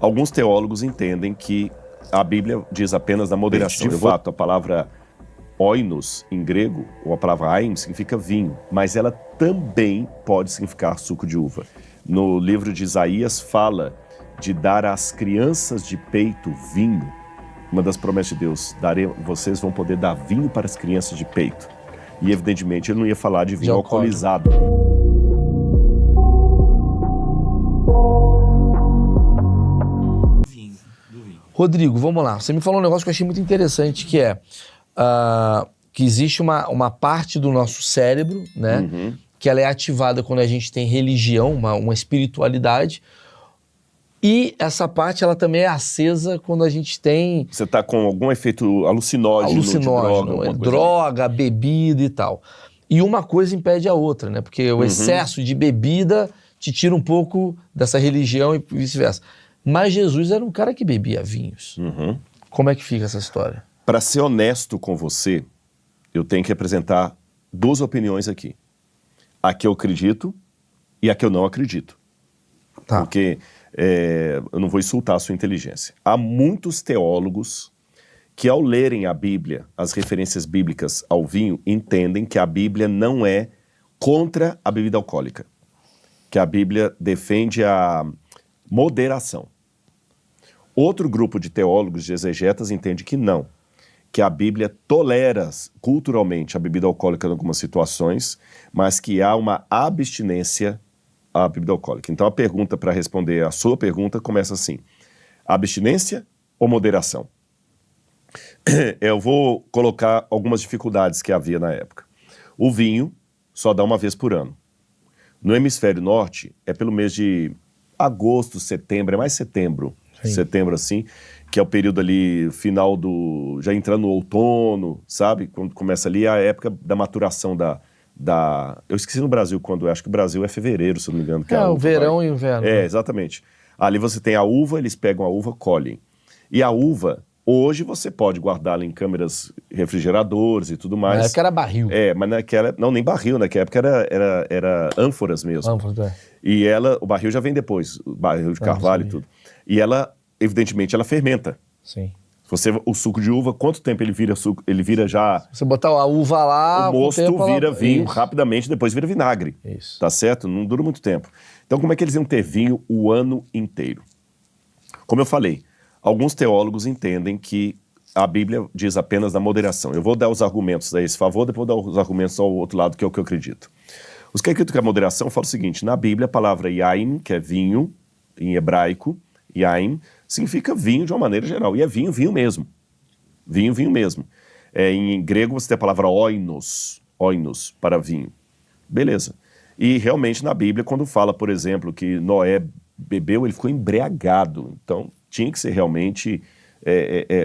Alguns teólogos entendem que a Bíblia diz apenas da moderação. De fato, a palavra oinos, em grego, ou a palavra aim, significa vinho, mas ela também pode significar suco de uva. No livro de Isaías fala de dar às crianças de peito vinho. Uma das promessas de Deus, vocês vão poder dar vinho para as crianças de peito. E evidentemente ele não ia falar de vinho alcoolizado. Rodrigo, vamos lá. Você me falou um negócio que eu achei muito interessante, que é que existe uma parte do nosso cérebro, né? Uhum. Que ela é ativada quando a gente tem religião, uma espiritualidade. E essa parte, ela também é acesa quando a gente tem... Você está com algum efeito alucinógeno de droga, bebida e tal. E uma coisa impede a outra, né? Porque o excesso de bebida te tira um pouco dessa religião e vice-versa. Mas Jesus era um cara que bebia vinhos. Uhum. Como é que fica essa história? Para ser honesto com você, eu tenho que apresentar duas opiniões aqui. A que eu acredito e a que eu não acredito. Tá. Porque eu não vou insultar a sua inteligência. Há muitos teólogos que, ao lerem a Bíblia, as referências bíblicas ao vinho, entendem que a Bíblia não é contra a bebida alcoólica. Que a Bíblia defende a moderação. Outro grupo de teólogos, de exegetas, entende que não. Que a Bíblia tolera culturalmente a bebida alcoólica em algumas situações, mas que há uma abstinência à bebida alcoólica. Então a pergunta, para responder a sua pergunta, começa assim: abstinência ou moderação? Eu vou colocar algumas dificuldades que havia na época. O vinho só dá uma vez por ano. No hemisfério norte, é pelo mês de agosto, setembro, é mais setembro. Sim. Setembro assim, que é o período ali, final do... já entrando no outono, sabe? Quando começa ali a época da maturação da... Eu esqueci no Brasil quando, acho que o Brasil é fevereiro, se eu não me engano. Que o verão e o inverno. Exatamente. Ali você tem a uva, eles pegam a uva, colhem. E a uva, hoje você pode guardá-la em câmeras refrigeradoras e tudo mais. Na época era barril. Mas naquela... Não, nem barril, naquela época era ânforas mesmo. Ânforas, E o barril já vem depois, o barril de carvalho e tudo. E ela, evidentemente, ela fermenta. Sim. O suco de uva, quanto tempo ele vira suco? Ele vira já... Você botar a uva lá... O mosto vira vinho Isso. rapidamente, depois vira vinagre. Isso. Tá certo? Não dura muito tempo. Então, como é que eles iam ter vinho o ano inteiro? Como eu falei, alguns teólogos entendem que a Bíblia diz apenas da moderação. Eu vou dar os argumentos a esse favor, depois vou dar os argumentos ao outro lado, que é o que eu acredito. Os que acreditam que a moderação falam o seguinte: na Bíblia, a palavra yain, que é vinho, em hebraico, yain, significa vinho de uma maneira geral. E é vinho, vinho mesmo. Vinho, vinho mesmo. Em grego você tem a palavra oinos para vinho. Beleza. E realmente na Bíblia, quando fala, por exemplo, que Noé bebeu, ele ficou embriagado. Então tinha que ser realmente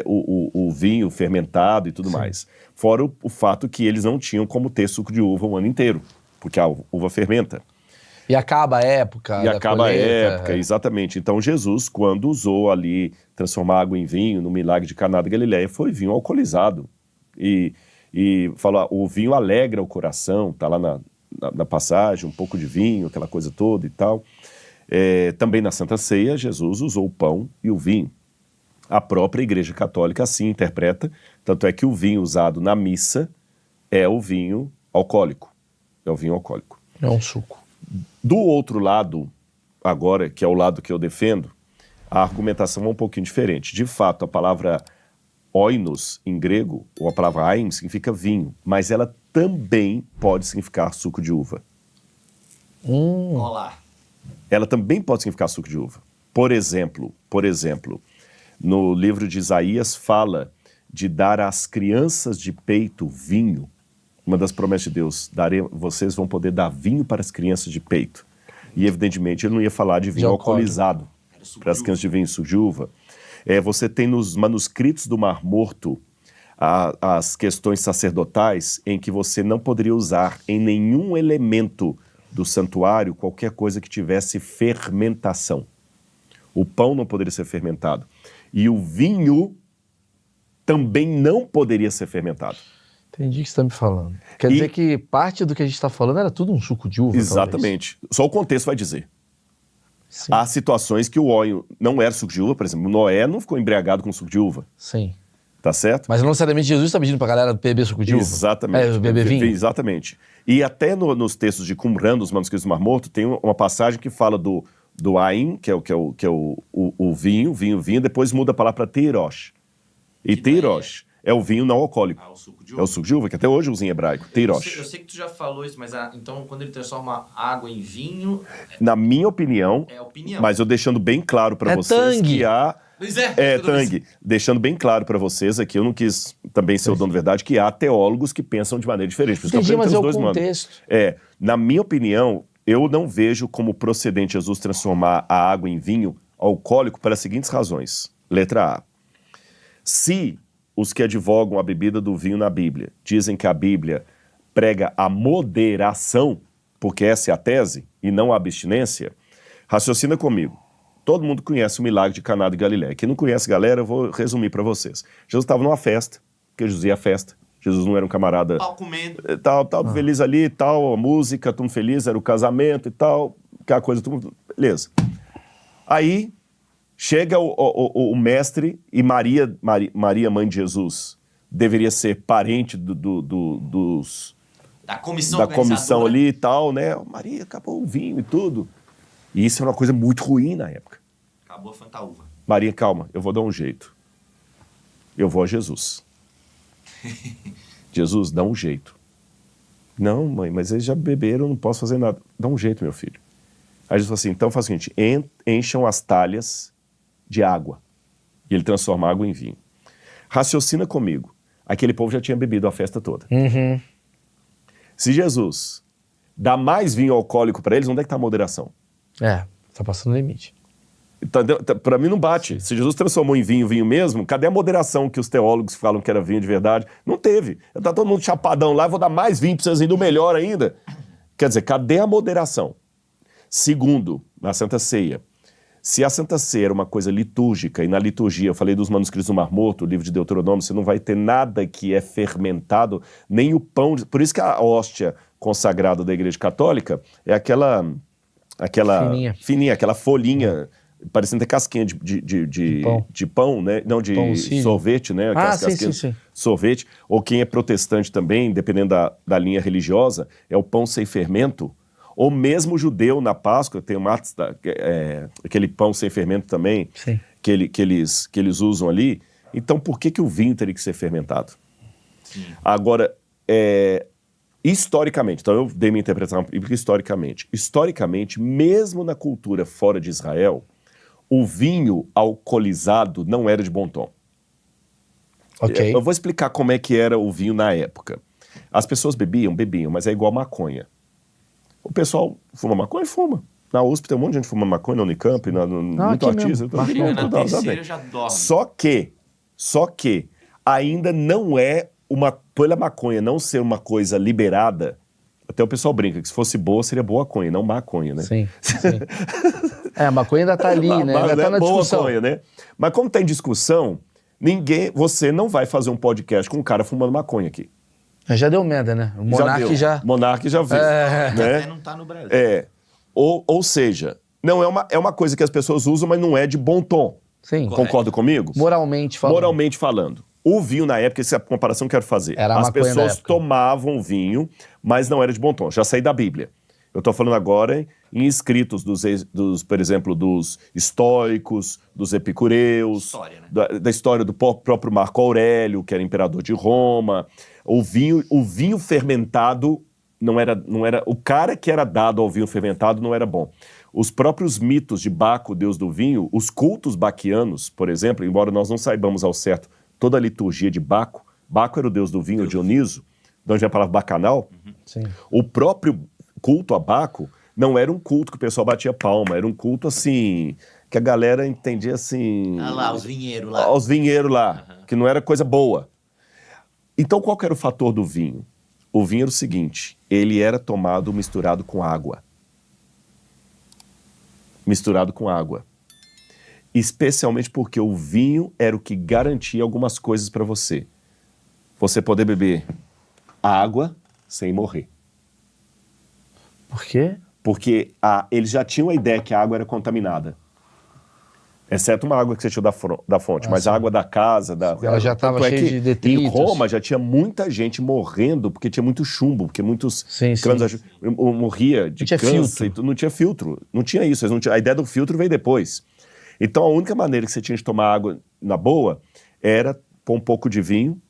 o vinho fermentado e tudo mais. Fora o fato que eles não tinham como ter suco de uva o ano inteiro, porque a uva fermenta. E acaba a época. E acaba a época, exatamente. Então Jesus, quando usou ali, transformar água em vinho, no milagre de Caná da Galileia, foi vinho alcoolizado. E falou, o vinho alegra o coração, tá lá na passagem, um pouco de vinho, aquela coisa toda e tal. Também na Santa Ceia, Jesus usou o pão e o vinho. A própria Igreja Católica assim interpreta, tanto é que o vinho usado na missa é o vinho alcoólico. É o vinho alcoólico. É um suco. Do outro lado, agora, que é o lado que eu defendo, a argumentação é um pouquinho diferente. De fato, a palavra oinos, em grego, ou a palavra aim, significa vinho, mas ela também pode significar suco de uva. Olá. Ela também pode significar suco de uva. Por exemplo, no livro de Isaías fala de dar às crianças de peito vinho. Uma das promessas de Deus, vocês vão poder dar vinho para as crianças de peito. E evidentemente ele não ia falar de vinho alcoolizado para as crianças de vinho suco de uva. Você tem nos manuscritos do Mar Morto as questões sacerdotais em que você não poderia usar em nenhum elemento do santuário qualquer coisa que tivesse fermentação. O pão não poderia ser fermentado. E o vinho também não poderia ser fermentado. Entendi o que você está me falando. Quer dizer que parte do que a gente está falando era tudo um suco de uva? Exatamente. Talvez. Só o contexto vai dizer. Sim. Há situações que o óleo não era suco de uva, por exemplo, Noé não ficou embriagado com suco de uva, Sim. tá certo? Mas não necessariamente Jesus está pedindo pra galera beber suco de uva. Exatamente. Beber vinho. Exatamente. E até nos textos de Qumran, dos manuscritos do Mar Morto, tem uma passagem que fala do Ain, que é o vinho, depois muda a palavra para Teirosh. E Teirosh é o vinho não alcoólico. O suco de uva. É o suco de uva, que até hoje usa em hebraico. Teirosh. Eu sei que tu já falou isso, mas então quando ele transforma água em vinho, Na minha opinião, é opinião. mas eu deixando bem claro para É vocês tangue. que há... Pois é, tangue. Deixando bem claro para vocês aqui, eu não quis também ser o dono da verdade, que há teólogos que pensam de maneira diferente. Por isso que eu Entendi, mas é o apresentei os dois contexto. Na minha opinião, eu não vejo como procedente Jesus transformar a água em vinho alcoólico pelas seguintes razões. Letra A. Se os que advogam a bebida do vinho na Bíblia dizem que a Bíblia prega a moderação, porque essa é a tese, e não a abstinência, raciocina comigo. Todo mundo conhece o milagre de Caná de Galileia. Quem não conhece, galera, eu vou resumir para vocês. Jesus estava numa festa, porque Jesus ia à festa. Jesus não era um camarada... Pau comendo. Tal, feliz ali, tal, a música, tudo feliz, era o casamento e tal, aquela coisa, tudo... Beleza. Aí, chega o mestre e Maria, mãe de Jesus, deveria ser parente Da comissão da comissão organizadora. ali e tal, né? Maria, acabou o vinho e tudo. E isso era uma coisa muito ruim na época. Acabou a fantaúva. Maria, calma, eu vou dar um jeito. Eu vou a Jesus. Jesus, dá um jeito. Não, mãe, mas eles já beberam, eu não posso fazer nada. Dá um jeito, meu filho. Aí Jesus falou assim, então faz o seguinte, encham as talhas de água. E ele transforma a água em vinho. Raciocina comigo. Aquele povo já tinha bebido a festa toda. Uhum. Se Jesus dá mais vinho alcoólico para eles, onde é que está a moderação? Tá passando o limite. Para mim não bate. Se Jesus transformou em vinho mesmo, cadê a moderação que os teólogos falam que era vinho de verdade? Não teve. Tá todo mundo chapadão lá, eu vou dar mais vinho para vocês ainda, melhor ainda. Quer dizer, cadê a moderação? Segundo, na Santa Ceia. Se a Santa Ceia era uma coisa litúrgica, e na liturgia, eu falei dos manuscritos do Mar Morto, o livro de Deuteronômio, você não vai ter nada que é fermentado, nem o pão. Por isso que a hóstia consagrada da Igreja Católica é aquela fininha, aquela folhinha, parecendo ter casquinha de pão, né? Não, de Pão sorvete, né? Aquelas casquinhas sim. Sorvete. Ou quem é protestante também, dependendo da linha religiosa, é o pão sem fermento. Ou mesmo judeu na Páscoa, tem aquele pão sem fermento também, que eles usam ali. Então, por que o vinho teria que ser fermentado? Sim. Agora, historicamente, então eu dei minha interpretação bíblica historicamente, mesmo na cultura fora de Israel, o vinho alcoolizado não era de bom tom. Ok. Eu vou explicar como é que era o vinho na época. As pessoas bebiam, mas é igual maconha. O pessoal fuma maconha? Fuma. Na USP tem um monte de gente fumando maconha, na Unicamp, muito artista. Só que ainda não é pela maconha não ser uma coisa liberada, até o pessoal brinca que se fosse boa, seria boa maconha, não maconha, né? Sim. A maconha ainda tá ali, né? Ainda tá na discussão. Maconha, né? Mas como tem discussão, você não vai fazer um podcast com um cara fumando maconha aqui. Já deu merda, né? O Monark já... Monark já viu. Né? Até não tá no Brasil. Ou seja, não é uma coisa que as pessoas usam, mas não é de bom tom. Sim. Concorda comigo? Moralmente falando. Moralmente falando. O vinho na época, essa é a comparação que eu quero fazer. Era as pessoas tomavam vinho, mas não era de bom tom. Já saí da Bíblia. Eu estou falando agora em escritos por exemplo, dos estoicos, dos epicureus, História, né? da história do próprio Marco Aurélio, que era imperador de Roma. O vinho fermentado não era. O cara que era dado ao vinho fermentado não era bom. Os próprios mitos de Baco, deus do vinho, os cultos baquianos, por exemplo, embora nós não saibamos ao certo toda a liturgia de Baco, Baco era o deus do vinho, Dioniso, de onde vem a palavra bacanal. Sim. O próprio culto a Baco não era um culto que o pessoal batia palma, era um culto assim, que a galera entendia assim... lá, os vinheiros lá. Os vinheiros lá, que não era coisa boa. Então, qual que era o fator do vinho? O vinho era o seguinte, ele era tomado misturado com água. Misturado com água. Especialmente porque o vinho era o que garantia algumas coisas para você. Você poder beber água sem morrer. Por quê? Porque eles já tinham a ideia que a água era contaminada. Exceto uma água que você tirou da fonte, mas a água da casa... Ela já estava cheia de detritos. Em Roma já tinha muita gente morrendo porque tinha muito chumbo, porque muitos canos morria de câncer. Não tinha filtro. Não tinha isso. A ideia do filtro veio depois. Então a única maneira que você tinha de tomar água na boa era pôr um pouco de vinho,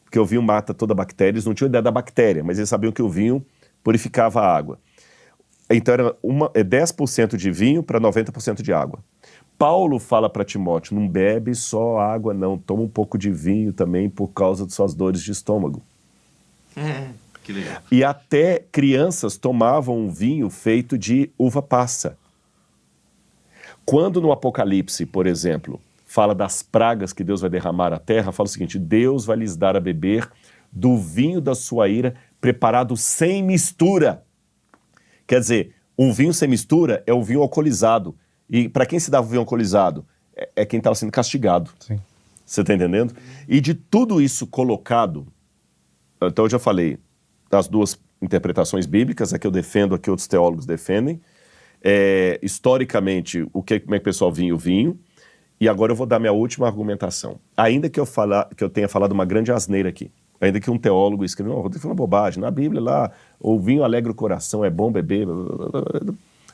porque o vinho mata toda a bactéria. Eles não tinham ideia da bactéria, mas eles sabiam que o vinho purificava a água. Então era 10% de vinho para 90% de água. Paulo fala para Timóteo, não bebe só água não, toma um pouco de vinho também por causa de suas dores de estômago. Que legal. E até crianças tomavam um vinho feito de uva passa. Quando no Apocalipse, por exemplo, fala das pragas que Deus vai derramar à terra, fala o seguinte, Deus vai lhes dar a beber do vinho da sua ira, preparado sem mistura. Quer dizer, um vinho sem mistura é um vinho alcoolizado. E para quem se dava o vinho alcoolizado? É quem estava sendo castigado. Sim. Você está entendendo? E de tudo isso colocado, então eu já falei das duas interpretações bíblicas, a que eu defendo, a que outros teólogos defendem. Historicamente, como é que o pessoal vinha o vinho. E agora eu vou dar minha última argumentação. Ainda que eu tenha falado uma grande asneira aqui, ainda que um teólogo escreva, não, Rodrigo falando bobagem, na Bíblia lá, o vinho alegra o coração, é bom beber,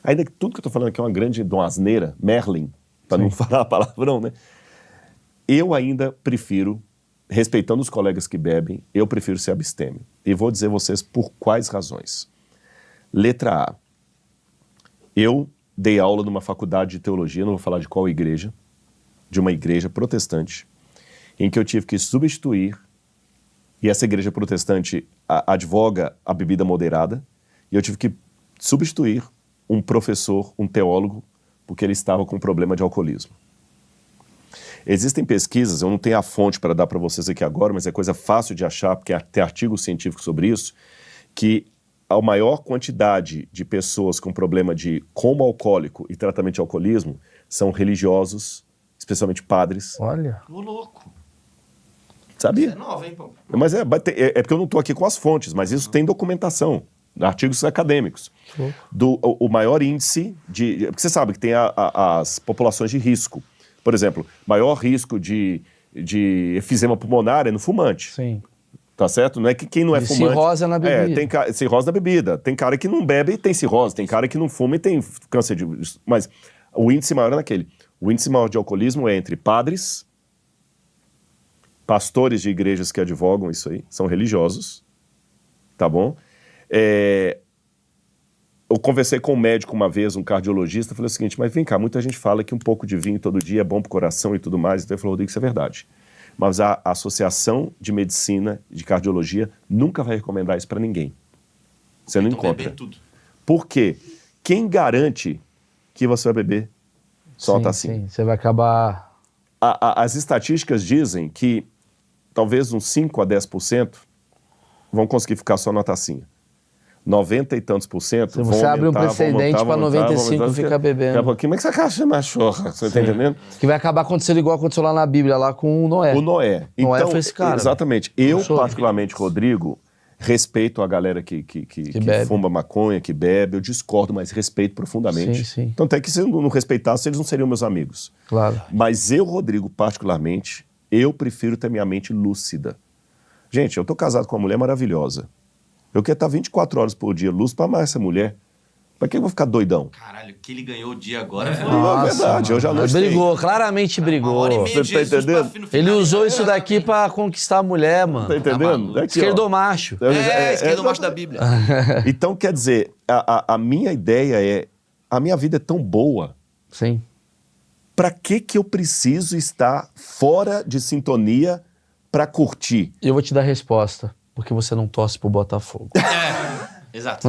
ainda que tudo que eu estou falando aqui é uma grande asneira, Merlin, para não falar palavrão, né? Eu ainda prefiro, respeitando os colegas que bebem, eu prefiro ser abstêmio. E vou dizer a vocês por quais razões. Letra A. Eu dei aula numa faculdade de teologia, não vou falar de qual igreja, de uma igreja protestante, em que eu tive que substituir, e essa igreja protestante advoga a bebida moderada, e eu tive que substituir um professor, um teólogo, porque ele estava com problema de alcoolismo. Existem pesquisas, eu não tenho a fonte para dar para vocês aqui agora, mas é coisa fácil de achar, porque tem artigos científicos sobre isso, que a maior quantidade de pessoas com problema de coma alcoólico e tratamento de alcoolismo são religiosos, especialmente padres. Olha. Ô, louco. Sabia? Isso é nova, hein, pô? Mas é porque eu não estou aqui com as fontes, mas isso tem documentação, artigos acadêmicos. O maior índice porque você sabe que tem as populações de risco. Por exemplo, maior risco de efisema pulmonar é no fumante. Sim. Tá certo? Não é que quem não é fumante... Cirrose na bebida. Tem cirrose na bebida. Tem cara que não bebe e tem cirrose. Tem cara que não fuma e tem câncer de... Mas o índice maior é naquele. O índice maior de alcoolismo é entre padres, pastores de igrejas que advogam isso aí, são religiosos, tá bom? Eu conversei com um médico uma vez, um cardiologista, falei o seguinte, mas vem cá, muita gente fala que um pouco de vinho todo dia é bom pro coração e tudo mais, então ele falou, Rodrigo, isso é verdade. Mas a Associação de Medicina, de Cardiologia, nunca vai recomendar isso para ninguém. Você não encontra. Tudo. Por quê? Quem garante que você vai beber só uma tacinha? Sim, você vai acabar... As estatísticas dizem que talvez uns 5 a 10% vão conseguir ficar só na tacinha. 90 e tantos por cento Se você abre um precedente para 95 ficar bebendo. Daqui a pouquinho, mas que você caixa machorra, você tá entendendo? Que vai acabar acontecendo igual aconteceu lá na Bíblia, lá com o Noé. O Noé. Noé Então, foi esse cara. Exatamente. Eu, particularmente, Rodrigo, respeito a galera que fuma maconha, que bebe. Eu discordo, mas respeito profundamente. Sim, sim. Então, até que se eu não respeitasse, eles não seriam meus amigos. Claro. Mas eu, Rodrigo, particularmente, eu prefiro ter minha mente lúcida. Gente, eu tô casado com uma mulher maravilhosa. Eu quero estar 24 horas por dia luz para amar essa mulher. Pra que eu vou ficar doidão? Caralho, que ele ganhou o dia agora foi... Não, é verdade, eu já não sei. Brigou, claramente brigou. Uma hora e meia de Você tá Jesus pra entendendo? no final. Ele usou isso daqui pra conquistar a mulher, mano. Tá entendendo? maluco. Aqui, ó. Esquerdomacho. Esquerdomacho da Bíblia. Então, quer dizer, a minha ideia é, a minha vida é tão boa, Sim. pra que eu preciso estar fora de sintonia pra curtir? Eu vou te dar a resposta. Porque você não torce pro Botafogo. Exato.